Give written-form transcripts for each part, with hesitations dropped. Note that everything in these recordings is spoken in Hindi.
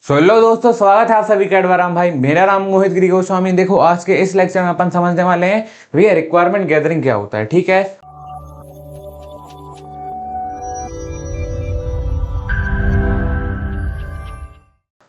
लो दोस्तों, स्वागत है आप सभी का एडवाराम भाई। मेरा नाम मोहित गिरी गोस्वामी। देखो, आज के इस लेक्चर में अपन समझने वाले हैं भैया रिक्वायरमेंट गैदरिंग क्या होता है। ठीक है,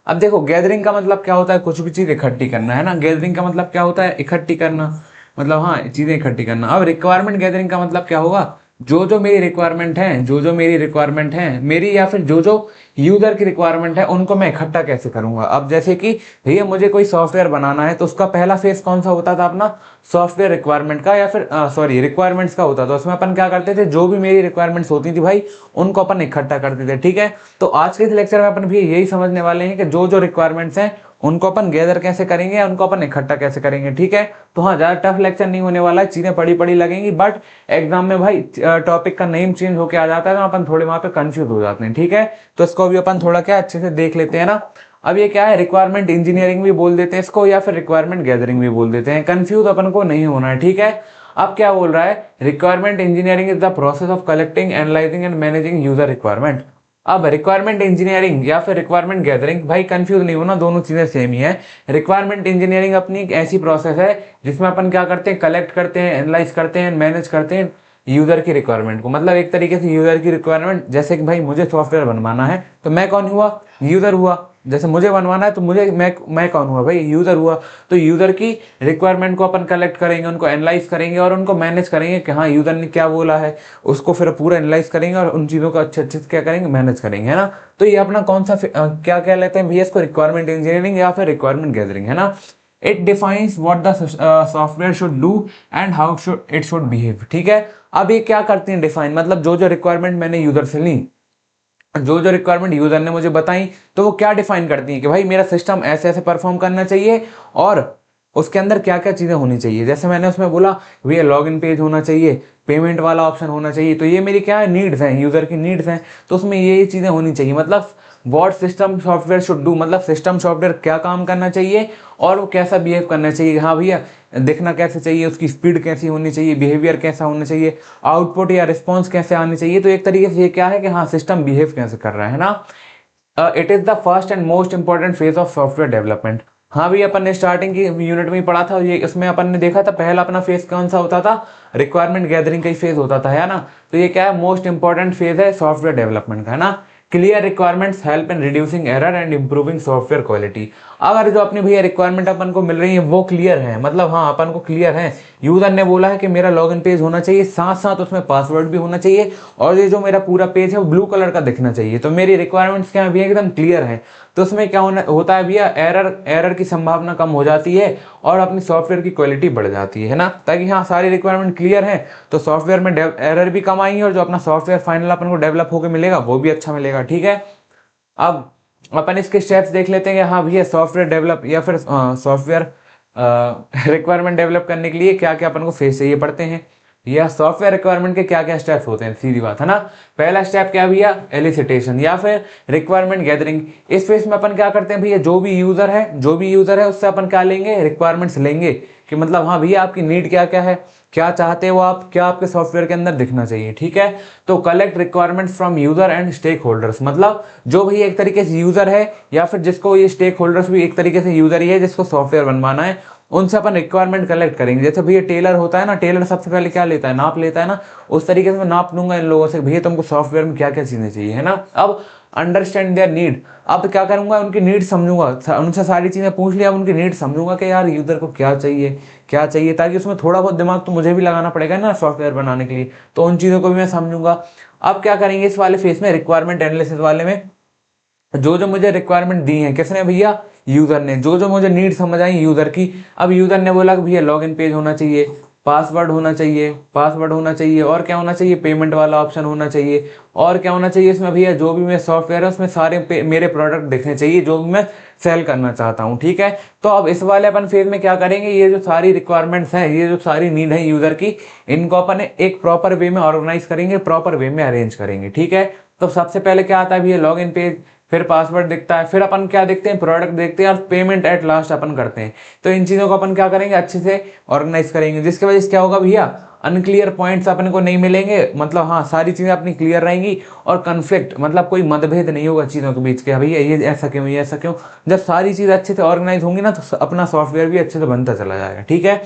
अब देखो गैदरिंग का मतलब क्या होता है, कुछ भी चीज इकट्ठी करना है ना। गैदरिंग का मतलब क्या होता है, इकट्ठी करना, मतलब हाँ, चीजें इकट्ठी करना। अब रिक्वायरमेंट गैदरिंग का मतलब क्या होगा, जो जो मेरी रिक्वायरमेंट है, जो जो मेरी रिक्वायरमेंट है मेरी, या फिर जो जो यूजर की रिक्वायरमेंट है, उनको मैं इकट्ठा कैसे करूंगा। अब जैसे कि भैया मुझे कोई सॉफ्टवेयर बनाना है, तो उसका पहला फेज कौन सा होता था अपना, सॉफ्टवेयर रिक्वायरमेंट का, या फिर सॉरी रिक्वायरमेंट्स का होता था। उसमें अपन क्या करते थे, जो भी मेरी रिक्वायरमेंट्स होती थी भाई, उनको अपन इकट्ठा करते थे। ठीक है, तो आज के इस लेक्चर में अपन भी यही समझने वाले हैं कि जो जो रिक्वायरमेंट्स हैं उनको अपन गैदर कैसे करेंगे, उनको अपन इकट्ठा कैसे करेंगे। ठीक है, तो हाँ, ज्यादा टफ लेक्चर नहीं होने वाला है, चीजें पढ़ी पढ़ी लगेंगी, बट एग्जाम में भाई टॉपिक का नेम चेंज होकर आ जाता है, तो अपन थोड़े वहां पे कंफ्यूज हो जाते हैं। ठीक है, तो इसको भी अपन थोड़ा क्या अच्छे से देख लेते हैं ना। अब ये क्या है, रिक्वायरमेंट इंजीनियरिंग भी बोल देते हैं इसको, या फिर रिक्वायरमेंट गैदरिंग भी बोल देते हैं। कंफ्यूज अपन को नहीं होना है। ठीक है, अब क्या बोल रहा है, requirement engineering is the process of collecting, analysing and managing user requirement. अब रिक्वायरमेंट इंजीनियरिंग या फिर रिक्वायरमेंट गैदरिंग, भाई कंफ्यूज नहीं होना, दोनों चीजें सेम ही है। रिक्वायरमेंट इंजीनियरिंग अपनी एक ऐसी प्रोसेस है जिसमें अपन क्या करते हैं, कलेक्ट करते हैं, एनालाइज करते हैं, मैनेज करते हैं यूजर की रिक्वायरमेंट को। मतलब एक तरीके से यूजर की रिक्वायरमेंट, जैसे कि भाई मुझे सॉफ्टवेयर बनवाना है, तो मैं कौन हुआ, यूजर हुआ। जैसे मुझे बनवाना है तो मुझे मैं कौन हुआ भाई, यूजर हुआ। तो यूजर की रिक्वायरमेंट को अपन कलेक्ट करेंगे, उनको एनालाइज करेंगे और उनको मैनेज करेंगे कि हाँ यूजर ने क्या बोला है, उसको फिर पूरा एनालाइज करेंगे और उन चीजों को अच्छे अच्छे से क्या करेंगे, मैनेज करेंगे, है ना। तो ये अपना कौन सा क्या क्या लेते हैं भैया इसको, रिक्वायरमेंट इंजीनियरिंग या फिर रिक्वायरमेंट गैदरिंग, है ना। It defines what the software should do and how should it should behave. ठीक है, अब ये क्या करती है डिफाइन, मतलब जो जो रिक्वायरमेंट मैंने यूजर से ली, जो जो रिक्वायरमेंट यूजर ने मुझे बताई, तो वो क्या डिफाइन करती है कि भाई मेरा सिस्टम ऐसे ऐसे परफॉर्म करना चाहिए और उसके अंदर क्या क्या चीजें होनी चाहिए। जैसे मैंने उसमें बोला भैया लॉगिन पेज होना चाहिए, पेमेंट वाला ऑप्शन होना चाहिए, तो ये मेरी क्या है, नीड्स हैं, यूजर की नीड्स हैं, तो उसमें ये चीजें होनी चाहिए। मतलब what system software should do, मतलब सिस्टम सॉफ्टवेयर क्या काम करना चाहिए और वो कैसा बिहेव करना चाहिए। हाँ भैया, दिखना कैसे चाहिए, उसकी स्पीड कैसी होनी चाहिए, बिहेवियर कैसा होना चाहिए, आउटपुट या रिस्पॉन्स कैसे आनी चाहिए। तो एक तरीके से ये क्या है कि हाँ सिस्टम बिहेव कैसे कर रहा है ना। It is the first and most important phase of software development. हाँ भैया, अपन ने स्टार्टिंग की यूनिट में ही पढ़ा था, ये इसमें अपन ने देखा था पहला अपना फेज कौन सा होता था, रिक्वायरमेंट गैदरिंग का ही फेज होता था, है ना। तो ये क्या है, मोस्ट इंपॉर्टेंट फेज है सॉफ्टवेयर डेवलपमेंट का, है ना। Clear requirements help in reducing error and improving software quality. अगर जो अपनी भैया रिक्वायरमेंट अपन को मिल रही है वो क्लियर है, मतलब हाँ अपन को क्लियर है, यूजर ने बोला है कि मेरा लॉगिन पेज होना चाहिए, साथ साथ उसमें पासवर्ड भी होना चाहिए, और ये जो मेरा पूरा पेज है वो ब्लू कलर का दिखना चाहिए, तो मेरी रिक्वायरमेंट्स क्या है भैया, एकदम क्लियर है। तो उसमें क्या होता है भैया, एरर की संभावना कम हो जाती है और अपनी सॉफ्टवेयर की क्वालिटी बढ़ जाती है ना। ताकि हाँ सारी रिक्वायरमेंट क्लियर है तो सॉफ्टवेयर में एरर भी कम आएंगे और जो अपना सॉफ्टवेयर फाइनल अपन को डेवलप होकर मिलेगा वो भी अच्छा मिलेगा। ठीक है, अब अपन इसके स्टेप्स देख लेते हैं कि हाँ भैया सॉफ्टवेयर डेवलप या फिर सॉफ्टवेयर रिक्वायरमेंट डेवलप करने के लिए क्या क्या अपन को फेस चाहिए पड़ते हैं, या सॉफ्टवेयर रिक्वायरमेंट के क्या क्या स्टेप्स होते हैं। सीधी बात है ना। पहला स्टेप क्या भैया, एलिसिटेशन या फिर रिक्वायरमेंट गैदरिंग। इस फेज में अपन क्या करते हैं भैया, जो भी यूजर है उससे अपन क्या लेंगे, रिक्वायरमेंट्स लेंगे कि मतलब हाँ भैया आपकी नीड क्या क्या है, क्या चाहते हो आप, क्या आपके सॉफ्टवेयर के अंदर दिखना चाहिए। ठीक है, तो collect requirements from user and stakeholders, मतलब जो भैया एक तरीके से यूजर है या फिर जिसको ये स्टेक होल्डर्स भी एक तरीके से यूजर ही है, जिसको सॉफ्टवेयर बनवाना है, उनसे अपन रिक्वायरमेंट कलेक्ट करेंगे। जैसे भैया टेलर होता है ना, टेलर सबसे पहले क्या लेता है, नाप लेता है ना, उस तरीके से मैं नाप लूंगा इन लोगों से भैया तुमको सॉफ्टवेयर में क्या क्या चीजें चाहिए, है ना। अब अंडरस्टैंड देयर नीड, अब क्या करूंगा, उनकी नीड समझूंगा, उनसे सारी चीजें पूछ लिया, अब उनकी नीड समझूंगा कि यार यूजर को क्या चाहिए क्या चाहिए, ताकि उसमें थोड़ा बहुत दिमाग तो मुझे भी लगाना पड़ेगा ना सॉफ्टवेयर बनाने के लिए, तो उन चीजों को भी मैं समझूंगा। अब क्या करेंगे इस वाले फेस में, रिक्वायरमेंट एनालिसिस वाले में, जो जो मुझे रिक्वायरमेंट दी है किसने भैया, यूजर ने, जो जो मुझे नीड समझ आई यूजर की। अब यूजर ने बोला कि भैया लॉगिन पेज होना चाहिए, पासवर्ड होना चाहिए और क्या होना चाहिए, पेमेंट वाला ऑप्शन होना चाहिए, और क्या होना चाहिए इसमें भैया, जो भी मेरा सॉफ्टवेयर है उसमें सारे मेरे प्रोडक्ट दिखने चाहिए जो भी मैं सेल करना चाहता हूँ। ठीक है, तो अब इस वाले अपन फेज में क्या करेंगे, ये जो सारी रिक्वायरमेंट्स हैं, ये जो सारी नीड है यूजर की, इनको अपन एक प्रॉपर वे में ऑर्गेनाइज करेंगे, प्रॉपर वे में अरेंज करेंगे। ठीक है, तो सबसे पहले क्या आता है भैया, लॉगिन पेज, फिर पासवर्ड दिखता है, फिर अपन क्या देखते हैं, प्रोडक्ट देखते हैं और पेमेंट एट लास्ट अपन करते हैं। तो इन चीज़ों को अपन क्या करेंगे, अच्छे से ऑर्गेनाइज करेंगे, जिसकी वजह से क्या होगा भैया, अनक्लियर पॉइंट्स अपन को नहीं मिलेंगे, मतलब हाँ सारी चीज़ें अपनी क्लियर रहेंगी और कन्फ्लिक्ट मतलब कोई मतभेद नहीं होगा चीज़ों के बीच के, भैया ये ऐसा क्यों, ये ऐसा क्यों। जब सारी चीज़ अच्छे से ऑर्गेनाइज होंगी ना तो अपना सॉफ्टवेयर भी अच्छे से बनता चला जाएगा। ठीक है।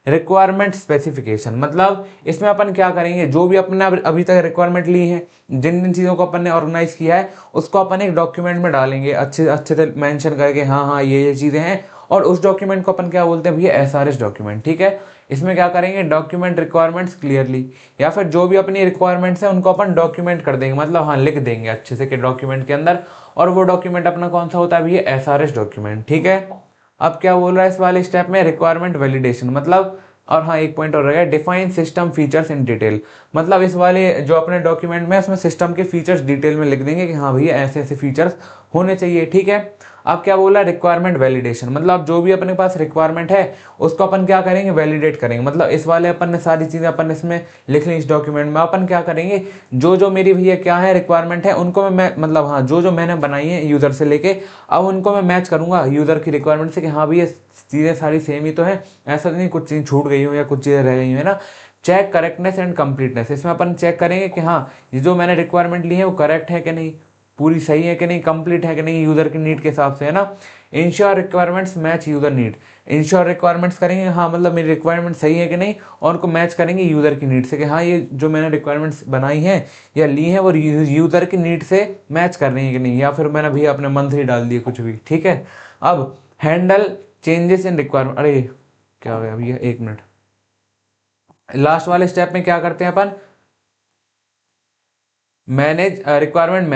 रिक्वायरमेंट स्पेसिफिकेशन मतलब इसमें अपन क्या करेंगे, जो भी अपने अभी तक रिक्वायरमेंट ली है, जिन जिन चीज़ों को अपन ने ऑर्गेनाइज किया है उसको अपन एक डॉक्यूमेंट में डालेंगे, अच्छे अच्छे से मेंशन करके, हाँ हाँ ये चीज़ें हैं। और उस डॉक्यूमेंट को अपन क्या बोलते हैं भैया, एसआरएस डॉक्यूमेंट। ठीक है। इसमें क्या करेंगे, डॉक्यूमेंट रिक्वायरमेंट्स क्लियरली, या फिर जो भी अपनी रिक्वायरमेंट्स है उनको अपन डॉक्यूमेंट कर देंगे, मतलब हाँ लिख देंगे अच्छे से कि डॉक्यूमेंट के अंदर। और वो डॉक्यूमेंट अपना कौन सा होता है भैया, एसआरएस डॉक्यूमेंट। ठीक है। अब क्या बोल रहा है इस वाले स्टेप में, रिक्वायरमेंट वैलिडेशन मतलब, और हाँ एक पॉइंट और रहेगा, define system features in detail. मतलब इस वाले जो अपने डॉक्यूमेंट में उसमें सिस्टम के फीचर्स डिटेल में लिख देंगे कि हाँ भैया ऐसे ऐसे फीचर्स होने चाहिए। ठीक है। अब क्या बोला, रिक्वायरमेंट वैलिडेशन मतलब जो भी अपने पास रिक्वायरमेंट है उसको अपन क्या करेंगे, वैलिडेट करेंगे। मतलब इस वाले अपन ने सारी चीज़ें अपन इसमें लिख ली, इस डॉक्यूमेंट में अपन क्या करेंगे, जो जो मेरी भैया क्या है रिक्वायरमेंट है उनको मैं मतलब हाँ जो जो मैंने बनाई है यूज़र से लेके, अब उनको मैं मैच करूँगा यूज़र की रिक्वायरमेंट से कि हाँ भैया चीज़ें सारी सेम ही तो है, ऐसा नहीं कुछ चीज़ छूट गई हो या कुछ चीज़ें रह गई हो, है ना। चेक करेक्टनेस एंड कंप्लीटनेस, इसमें अपन चेक करेंगे कि हाँ ये जो मैंने रिक्वायरमेंट ली है वो करेक्ट है कि नहीं, पूरी सही है कि नहीं, कंप्लीट है कि नहीं यूज़र की नीड के हिसाब से, है ना। Ensure requirements match user need, ensure requirements करेंगे हाँ मतलब मेरी रिक्वायरमेंट सही है कि नहीं, और उनको मैच करेंगे यूज़र की नीड से कि हाँ ये जो मैंने रिक्वायरमेंट्स बनाई हैं या ली हैं वो यूज़र की नीड से मैच कर रही है कि नहीं, या फिर मैंने भैया अपने मन से ही डाल दिए कुछ भी। ठीक है। अब हैंडल चेंजेस इन रिक्वायरमेंट, अरे क्या हो गया भैया, एक मिनट। लास्ट वाले स्टेप में क्या करते हैं अपन, मैनेज रिक्वायरमेंट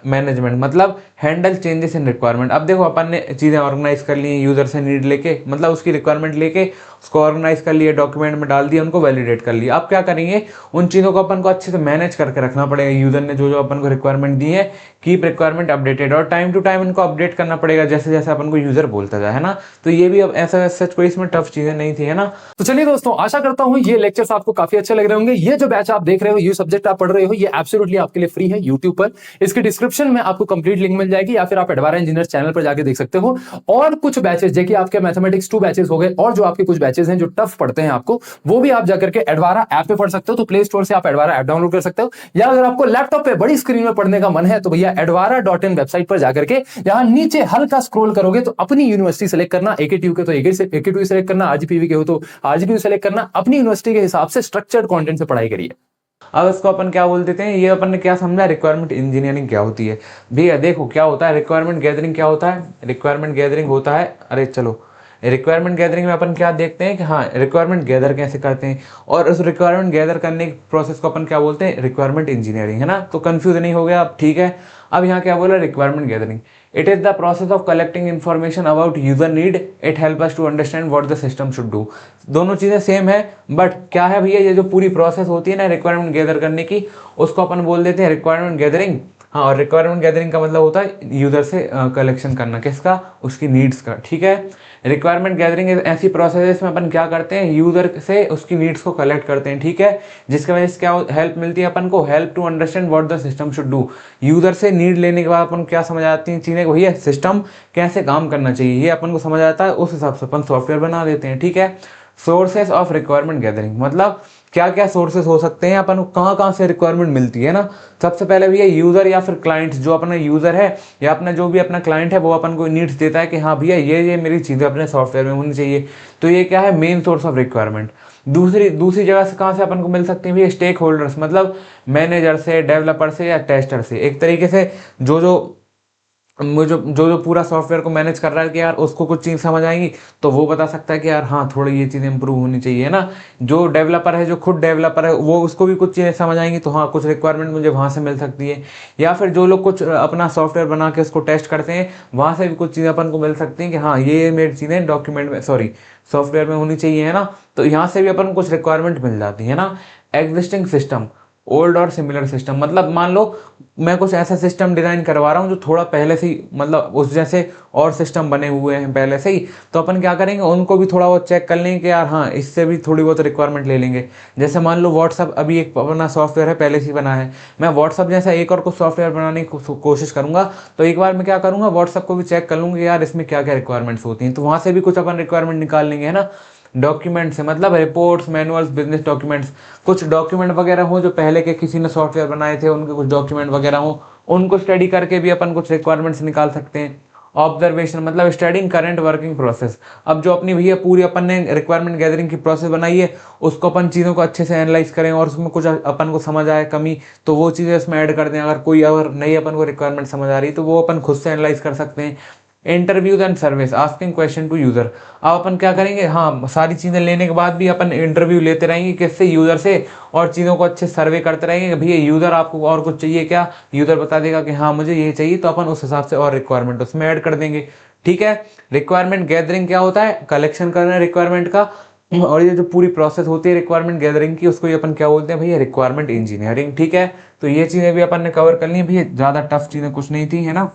मैनेजमेंट मतलब हैंडल चेंजेस इन रिक्वायरमेंट। अब देखो अपन ने चीज़ें ऑर्गेनाइज कर ली यूज़र से नीड लेके, मतलब उसकी रिक्वायरमेंट लेके उसको ऑर्गेनाइज कर लिया, डॉक्यूमेंट में डाल दिया, उनको वैलिडेट कर लिया। अब क्या करेंगे, उन चीज़ों को अपन को अच्छे से मैनेज करके रखना पड़ेगा, यूज़र ने जो जो अपन को रिक्वायरमेंट दी है, कीप रिक्वायरमेंट अपडेटेड, और टाइम टू टाइम इनको अपडेट करना पड़ेगा जैसे जैसे अपन को यूज़र बोलता जाए, है ना। तो ये भी अब ऐसा सच कोई इसमें टफ चीज़ें नहीं थी, है ना। तो चलिए दोस्तों, आशा करता हूं ये लेक्चर्स आपको काफी अच्छे लग रहे होंगे। ये जो बैच आप देख रहे हो, ये सब्जेक्ट आप पढ़ रहे हो, ये एब्सोल्युटली आपके लिए फ्री है यूट्यूब पर। इसके डिस्क्रिप्शन में आपको कंप्लीट लिंक मिल जाएगी, या फिर आप एडवारा इंजीनियर चैनल पर जाके देख सकते हो। और कुछ बैचेस जैसे आपके मैथमेटिक्स 2 बैचेस हो गए, और जो आपके कुछ बैचेस हैं जो टफ पढ़ते हैं आपको, वो भी आप जाकर के एडवारा ऐप पे पढ़ सकते हो। तो प्ले स्टोर से आप एडवारा ऐप डाउनलोड कर सकते हो, या अगर आपको लैपटॉप पे बड़ी स्क्रीन में पढ़ने का मन है तो भैया edvara.in वेबसाइट पर जाकर के यहां नीचे हल्का स्क्रॉल करोगे तो अपनी यूनिवर्सिटी सेलेक्ट करना, एकेटीयू के तो एकेटीयू सेलेक्ट करना, आरजीपीवी के हो तो आरजीपीवी सेलेक्ट करना, अपनी यूनिवर्सिटी के हिसाब से स्ट्रक्चर्ड कंटेंट से पढ़ाई करिए। अब इसको अपन क्या बोल देते हैं, ये अपन ने क्या समझा, रिक्वायरमेंट इंजीनियरिंग क्या होती है। भैया देखो क्या होता है, रिक्वायरमेंट गैदरिंग क्या होता है, रिक्वायरमेंट गैदरिंग होता है, अरे चलो रिक्वायरमेंट गैदरिंग में अपन क्या देखते हैं कि हाँ रिक्वायरमेंट गैदर कैसे करते हैं, और उस रिक्वायरमेंट गैदर करने के प्रोसेस को अपन क्या बोलते हैं, रिक्वायरमेंट इंजीनियरिंग, है ना। तो कंफ्यूज नहीं हो गया अब, ठीक है। अब यहाँ क्या बोला, requirement gathering, it is the process of collecting information about user need, it help us to understand what the system should do. दोनों चीज़ें सेम है, बट क्या है भैया, ये जो पूरी प्रोसेस होती है ना रिक्वायरमेंट गैदर करने की, उसको अपन बोल देते हैं रिक्वायरमेंट गैदरिंग। हाँ, और रिक्वायरमेंट गैदरिंग का मतलब होता है यूजर से कलेक्शन करना, किसका, उसकी नीड्स का, ठीक है। रिक्वायरमेंट गैदरिंग ऐसी प्रोसेस है इसमें अपन क्या करते हैं, यूजर से उसकी नीड्स को कलेक्ट करते हैं, ठीक है। जिसकी वजह से क्या हेल्प मिलती है अपन को, help to understand what the system should do. User से नीड लेने के बाद अपन क्या समझ आती है चीज़ें, भैया सिस्टम कैसे काम करना चाहिए, ये अपन को समझ आता है, उस हिसाब से अपन सॉफ्टवेयर बना देते हैं, ठीक है। सोर्सेस ऑफ रिक्वायरमेंट गैदरिंग मतलब क्या क्या सोर्सेस हो सकते हैं, अपन को कहाँ कहाँ से रिक्वायरमेंट मिलती है ना। सबसे पहले भैया यूज़र या फिर क्लाइंट, जो अपना यूज़र है या अपना जो भी अपना क्लाइंट है वो अपन को नीड्स देता है कि हाँ भैया ये मेरी चीज़ें अपने सॉफ्टवेयर में होनी चाहिए, तो ये क्या है, मेन सोर्स ऑफ रिक्वायरमेंट। दूसरी जगह से कहाँ से अपन को मिल सकते हैं भैया, स्टेक होल्डर्स मतलब मैनेजर से, डेवलपर से या टेस्टर से। एक तरीके से जो जो पूरा सॉफ्टवेयर को मैनेज कर रहा है कि यार उसको कुछ चीज़ समझ आएंगी तो वो बता सकता है कि यार हाँ थोड़ी ये चीज़ें इंप्रूव होनी चाहिए, है ना। जो डेवलपर है, जो खुद डेवलपर है, वो उसको भी कुछ चीज़ें समझ आएंगी तो हाँ कुछ रिक्वायरमेंट मुझे वहाँ से मिल सकती है। या फिर जो लोग कुछ अपना सॉफ्टवेयर बना के उसको टेस्ट करते हैं, वहाँ से भी कुछ चीज़ें अपन को मिल सकती हैं कि हाँ ये मेरी चीज़ें डॉक्यूमेंट में सॉफ्टवेयर में होनी चाहिए, है ना। तो यहाँ से भी अपन को कुछ रिक्वायरमेंट मिल जाती है ना। एग्जिस्टिंग सिस्टम ओल्ड और सिमिलर सिस्टम, मतलब मान लो मैं कुछ ऐसा सिस्टम डिजाइन करवा रहा हूँ जो थोड़ा पहले से ही मतलब उस जैसे और सिस्टम बने हुए हैं पहले से ही, तो अपन क्या करेंगे उनको भी थोड़ा बहुत चेक कर लेंगे कि यार हाँ इससे भी थोड़ी बहुत रिक्वायरमेंट ले लेंगे। जैसे मान लो व्हाट्सअप अभी एक अपना सॉफ्टवेयर है पहले से ही बना है, मैं व्हाट्सअप जैसा एक और कुछ सॉफ्टवेयर बनाने की कोशिश करूंगा, तो एक बार मैं क्या करूंगा व्हाट्सअप को भी चेक कर लूंगा कि यार इसमें क्या क्या रिक्वायरमेंट्स होती हैं, तो वहां से भी कुछ अपन रिक्वायरमेंट निकाल लेंगे, है ना। डॉक्यूमेंट्स है मतलब रिपोर्ट्स, मैनुअल्स, बिजनेस डॉक्यूमेंट्स, कुछ डॉक्यूमेंट वगैरह हो जो पहले के किसी ने सॉफ्टवेयर बनाए थे उनके कुछ डॉक्यूमेंट वगैरह हो, उनको स्टडी करके भी अपन कुछ रिक्वायरमेंट्स निकाल सकते हैं। ऑब्जर्वेशन मतलब स्टडिंग करंट वर्किंग प्रोसेस, अब जो अपनी भैया पूरी अपन ने रिक्वायरमेंट गैदरिंग की प्रोसेस बनाई है उसको अपन चीज़ों को अच्छे से एनालाइज करें और उसमें कुछ अपन को समझ आए कमी तो वो चीज़ें उसमें ऐड कर दें, अगर नई अपन को रिक्वायरमेंट समझ आ रही है तो वो अपन खुद से एनालाइज कर सकते हैं। Interviews and service, asking question to user, अब अपन क्या करेंगे, हाँ सारी चीज़ें लेने के बाद भी अपन इंटरव्यू लेते रहेंगे किससे, यूजर से, और चीज़ों को अच्छे सर्वे करते रहेंगे कि भैया यूजर आपको और कुछ चाहिए क्या, यूजर बता देगा कि हाँ मुझे ये चाहिए, तो अपन उस हिसाब से और रिक्वायरमेंट उसमें ऐड कर देंगे। ठीक है, रिक्वायरमेंट गैदरिंग क्या होता है, कलेक्शन करना है रिक्वायरमेंट का, और ये जो पूरी प्रोसेस होती है रिक्वायरमेंट गैदरिंग की उसको ये अपन क्या बोलते हैं भैया, रिक्वायरमेंट इंजीनियरिंग। ठीक है, तो ये चीज़ें भी अपन ने कवर कर ली है भैया, ज़्यादा टफ चीज़ें कुछ नहीं थी, है ना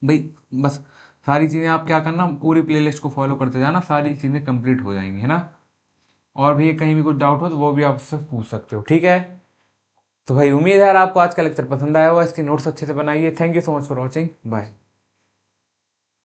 भाई। बस सारी चीज़ें आप क्या करना, पूरी प्लेलिस्ट को फॉलो करते जाना, सारी चीज़ें कंप्लीट हो जाएंगी, है ना। और भी कहीं भी कुछ डाउट हो तो वो भी आप उससे पूछ सकते हो। ठीक है, तो भाई उम्मीद है यार आपको आज का लेक्चर पसंद आया होगा, इसकी नोट्स अच्छे से बनाइए। Thank you so much for watching, bye.